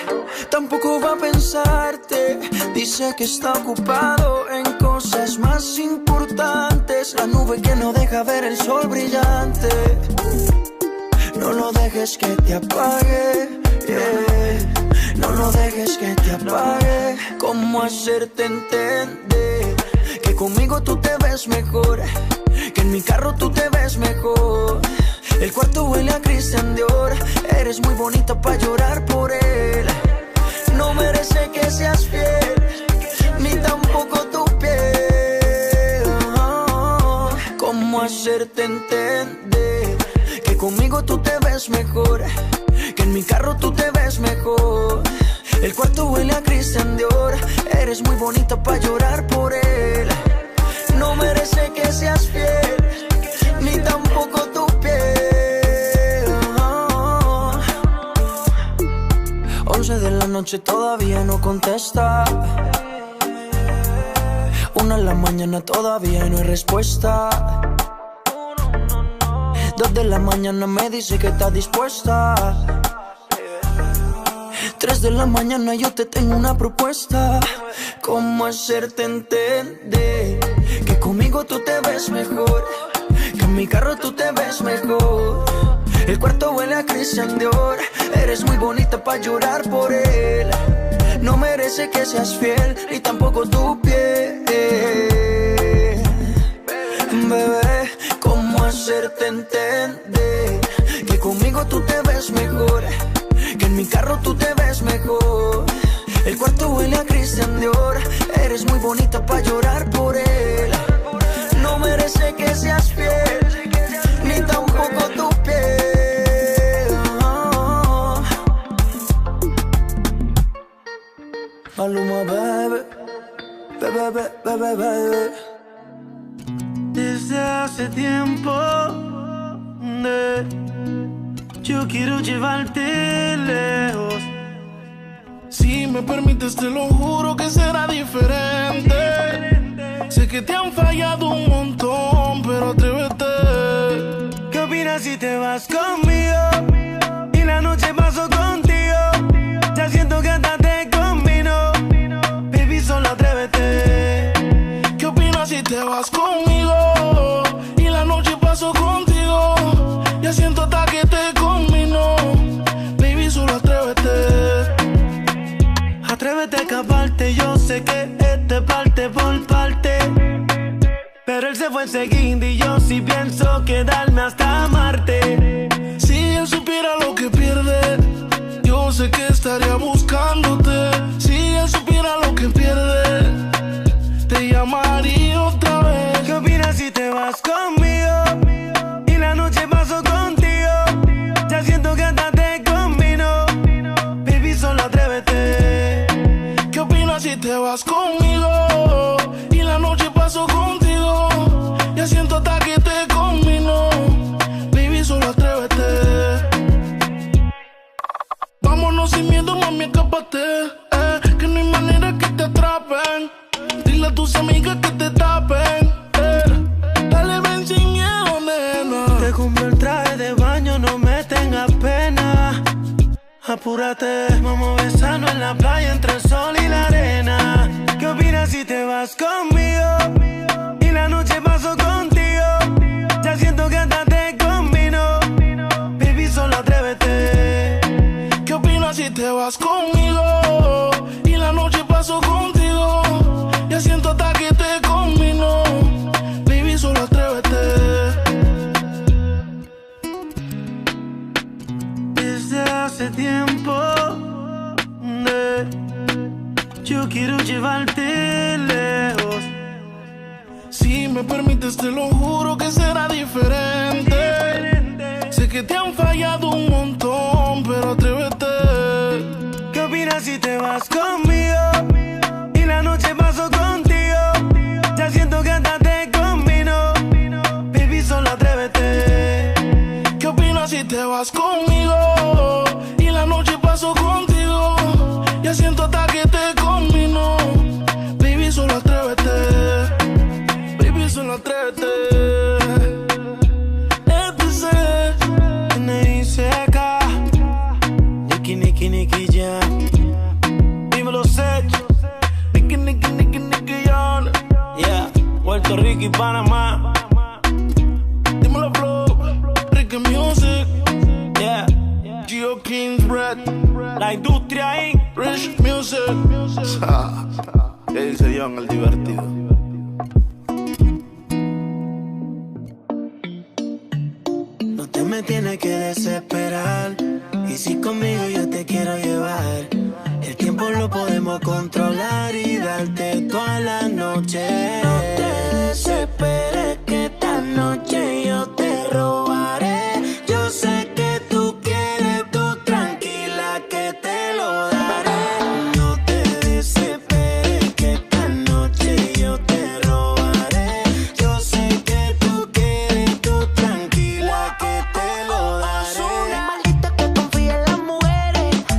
L: tampoco va a pensarte. Dice que está ocupado en cosas más importantes. La nube que no deja ver el sol brillante. No lo dejes que te apague, yeah. No lo dejes que te apague. ¿Cómo hacerte entender que conmigo tú te ves mejor? Que en mi carro tú te ves mejor. El cuarto huele a Christian Dior. Eres muy bonita pa' llorar por él. No merece que seas fiel, ni tampoco tu piel. ¿Cómo hacerte entender que conmigo tú te ves mejor? Que en mi carro tú te ves mejor. El cuarto huele a Christian Dior. Eres muy bonita pa' llorar por él. No merece que seas fiel, ni tampoco tu piel. 11 de la noche todavía no contesta. 1 de la mañana todavía no hay respuesta. 2 de la mañana me dice que está dispuesta. 3 de la mañana yo te tengo una propuesta. ¿Cómo hacerte entender que conmigo tú te ves mejor? Que en mi carro tú te ves mejor. El cuarto huele a Christian Dior. Eres muy bonita pa' llorar por él. No merece que seas fiel, ni tampoco tu piel. Bebé, ¿cómo hacerte entender que conmigo tú te ves mejor? Que en mi carro tú te ves mejor. El cuarto huele a Christian Dior. Eres muy bonita pa' llorar por él. No merece que seas fiel, ni tampoco tu piel. Maluma, baby. Baby, baby, baby.
P: Desde hace tiempo yo quiero llevarte lejos.
Q: Si me permites te lo juro que será diferente. Sé que te han fallado un montón, pero atrévete.
P: ¿Qué opinas si te vas conmigo y la noche paso contigo? Ya siento que hasta te combino. Baby, solo atrévete.
Q: ¿Qué opinas si te vas conmigo y la noche paso contigo? Ya siento hasta que te combino. Baby, solo atrévete.
P: Atrévete a escaparte, yo sé que este parte por parte. Pero él se fue enseguida y yo sí pienso quedarme hasta amarte.
Q: Si él supiera lo que pierde, yo sé que estaría buscándote. Si él supiera lo que pierde, te llamaría otra vez.
P: ¿Qué opinas si te vas conmigo y la noche paso contigo? Ya siento que hasta te combino. Baby, solo atrévete.
Q: ¿Qué opinas si te vas conmigo y la noche paso contigo? Ya siento hasta que te combino. Baby, solo atrévete. Vámonos sin miedo, mami, escápate. Que no hay manera que te atrapen. Dile a tus amigas que te tapen. Dale, ven sin miedo, nena.
P: Te compré el traje de baño, no me tengas pena. Apúrate, vamos a besarnos en la playa entre el sol y la arena. ¿Qué opinas si te vas conmigo y la noche paso contigo? Ya siento que hasta te combino. Baby, solo atrévete.
Q: ¿Qué opinas si te vas conmigo y la noche paso contigo? Ya siento hasta que te combino. Baby, solo atrévete.
P: Desde hace tiempo yo quiero llevarte lejos.
Q: Si me permites te lo juro que será diferente. Sé que te han fallado un montón, pero atrévete.
P: ¿Qué opinas si te vas conmigo y la noche paso contigo? Ya siento que hasta te combino. Baby, solo atrévete.
Q: ¿Qué opinas si te vas conmigo y la noche paso contigo? Ya siento hasta que te combino. Baby, solo atrévete. Baby, solo atrévete.
P: Nicky Jam. Dímelo, Sech. Nicky Jam. Yeah, Puerto Rico y Panamá. Dímelo, Flow. Ricky Music. Yeah, Gio King's Bread. La industria Inc. Rich Music. ¿Qué dice John, el divertido?
L: No te me tienes que desesperar. Y si conmigo yo te quiero llevar, el tiempo lo podemos controlar y darte toda la noche. No te desesperes que esta noche yo te robaré. Yo sé que tú quieres, tú tranquila que te lo daré. No te desesperes que esta noche yo te robaré. Yo sé que tú quieres, tú tranquila que te lo daré.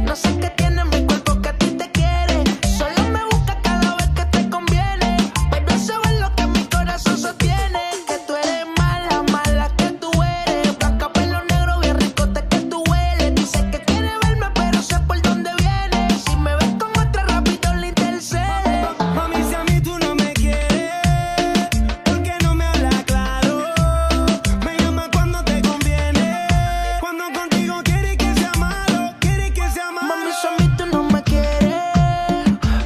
A: No sé qué tiene en mi cuerpo que a ti te quiere. Solo me busca cada vez que te conviene. Pero sabes lo que mi corazón sostiene. Que tú eres mala, mala que tú eres. Blanca, pelo negro, bien ricote que tú hueles. Dice que quiere verme, pero sé por dónde viene. Si me ves con otra, rápido le intercede.
L: Mami, si a mí tú no me quieres, ¿por qué no me hablas claro? Me llama cuando te conviene. Cuando contigo quieres que sea malo, quieres que sea malo.
A: Mami, si a mí tú no me quieres,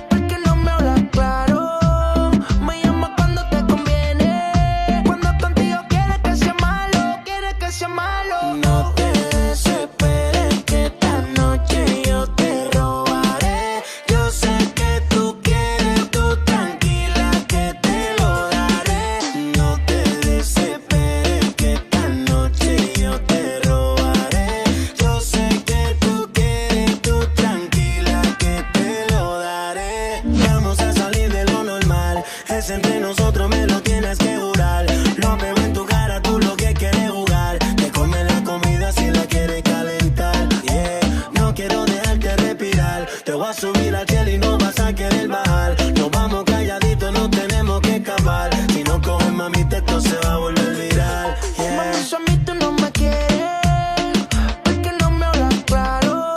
A: ¿por qué no me hablas claro? Me llama cuando te conviene. Cuando contigo quieres que sea malo, quieres que sea malo.
L: No te desesperes que esta noche yo te robaré. Yo sé que tú quieres, tú tranquila que te lo daré. No te desesperes que esta noche yo te robaré. Yo sé que tú quieres, tú tranquila que te lo daré. Vamos a salir de lo normal, es entre nosotros, me lo tienes que jurar. Lo veo en tu cara, tú lo que quieres jugar. Te comes la comida si la quieres calentar. Yeah, no quiero dejarte respirar. Te voy a subir al cielo y no vas a querer bajar. Nos vamos calladitos, no tenemos que escapar. Si no coges mamita, esto se va a volver viral. Yeah.
A: Mami, si a mí tú no me quieres, ¿por qué no me hablas claro?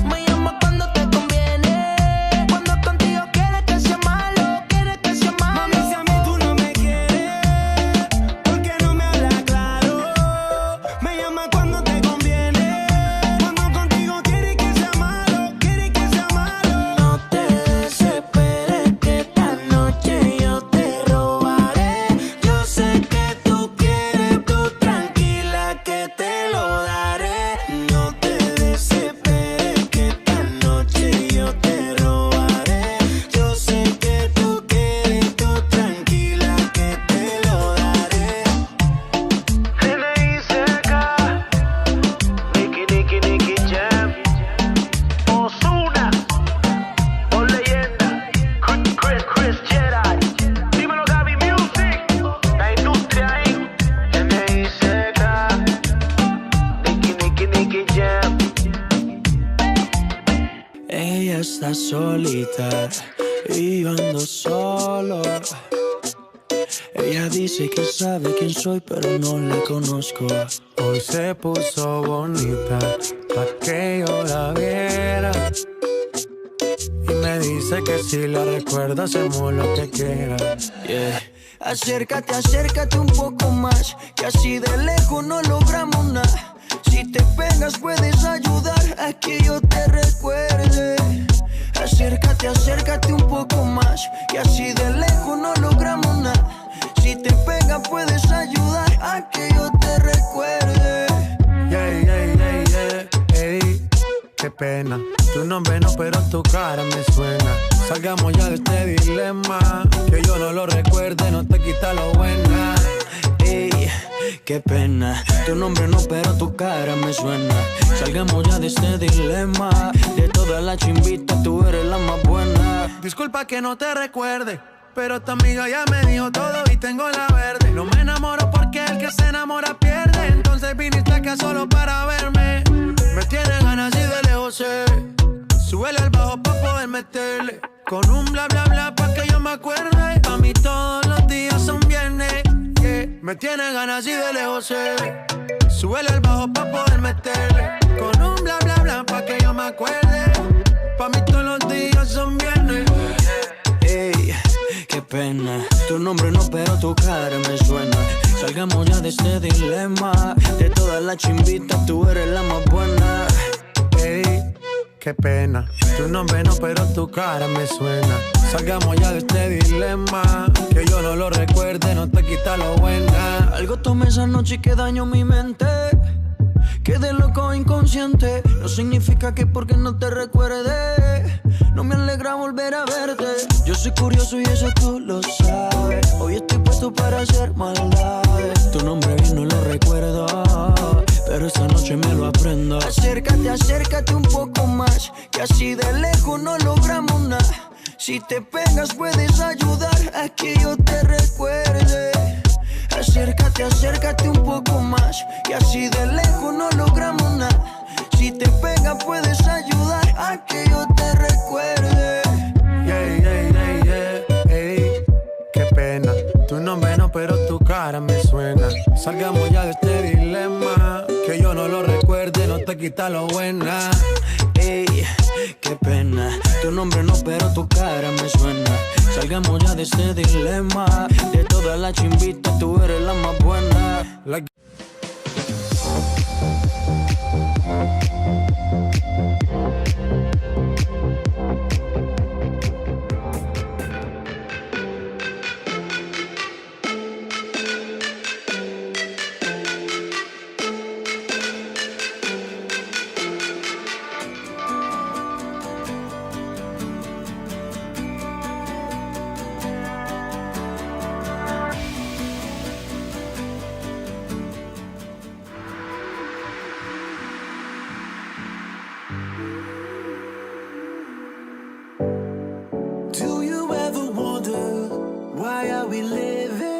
A: Me llama cuando te conviene. Cuando contigo quieres que sea malo, quieres que sea malo.
L: Mami, si a mí tú no me quieres, ¿por qué no me hablas claro? Me llama cuando te conviene. Cuando contigo quieres que sea malo, quieres que sea malo. No te desesperes que esta noche yo te robaré. Yo sé que tú quieres, tú tranquila que te lo daré. No te desesperes que esta noche yo te robaré. Yo sé que tú quieres, tú tranquila que te lo daré.
P: Nicky Jam. Ozuna. O Leyenda. Chris Jedi. Dímelo, Gaby Music. La industria Inc. NICK. Nicky Jam.
L: Ella está solita y yo ando solo. Ella dice que sabe quién soy, pero no la conozco.
C: Hoy se puso bonita pa' que yo la viera. Y me dice que si la recuerda hacemos lo que quiera.
L: Yeah. Acércate, acércate un poco más, que así de lejos no logramos nada. Si te pegas puedes ayudar a que yo te recuerde. Acércate, acércate un poco más, que así de lejos no logramos nada. Si te pegas puedes ayudar a que yo te recuerde.
C: Ey, qué pena. Tu nombre no, pero tu cara me suena. Salgamos ya de este dilema. Que yo no lo recuerde, no te quita lo buena.
L: Ey, qué pena. Tu nombre no, pero tu cara me suena. Salgamos ya de este dilema. De todas las chimbitas, tú eres la más buena.
C: Disculpa que no te recuerde, pero tu amiga ya me dijo todo y tengo la verde. No me enamoro porque el que se enamora pierde. Entonces viniste acá solo para verme. Me tienes ganas y de lejos sé. Súbele al bajo pa' poder meterle. Con un bla bla bla pa' que yo me acuerde. Pa' mí todos los días son viernes. Yeah. Me tienes ganas y de lejos sé. Súbele al bajo pa' poder meterle.
P: con un bla bla bla pa' que yo me acuerde. Pa' mí todos los días son viernes.
L: Ey, qué pena. Tu nombre no, pero tu cara me suena. Salgamos ya de este dilema. De todas las chimbitas, tú eres la más buena.
P: Ey, qué pena. Tu nombre no, pero tu cara me suena. Salgamos ya de este dilema. Que yo no lo recuerde, no te quita lo buena.
L: Algo tomé esa noche y que dañó mi mente. Quedé loco inconsciente. No significa que porque no te recuerde no me alegra volver a verte. Yo soy curioso y eso tú lo sabes. Hoy estoy puesto para hacer maldades. Tu nombre bien no lo recuerdo, pero esta noche me lo aprendo. Acércate, acércate un poco más, que así de lejos no logramos nada. Si te pegas puedes ayudar a que yo te recuerde. Acércate, acércate un poco más, y así de lejos no logramos nada. Si te pegas puedes ayudar a que yo te recuerde.
P: Yeah, yeah, yeah, yeah. Ey, qué pena. Tu nombre no, pero tu cara me suena. Salgamos ya de este dilema. Que yo no lo recuerde, no te quita lo buena.
L: Ey, qué pena. Tu nombre no, pero tu cara me suena. Salgamos ya de este dilema. De todas las chimbitas, tú eres la más buena.
P: Do you ever wonder why are we living?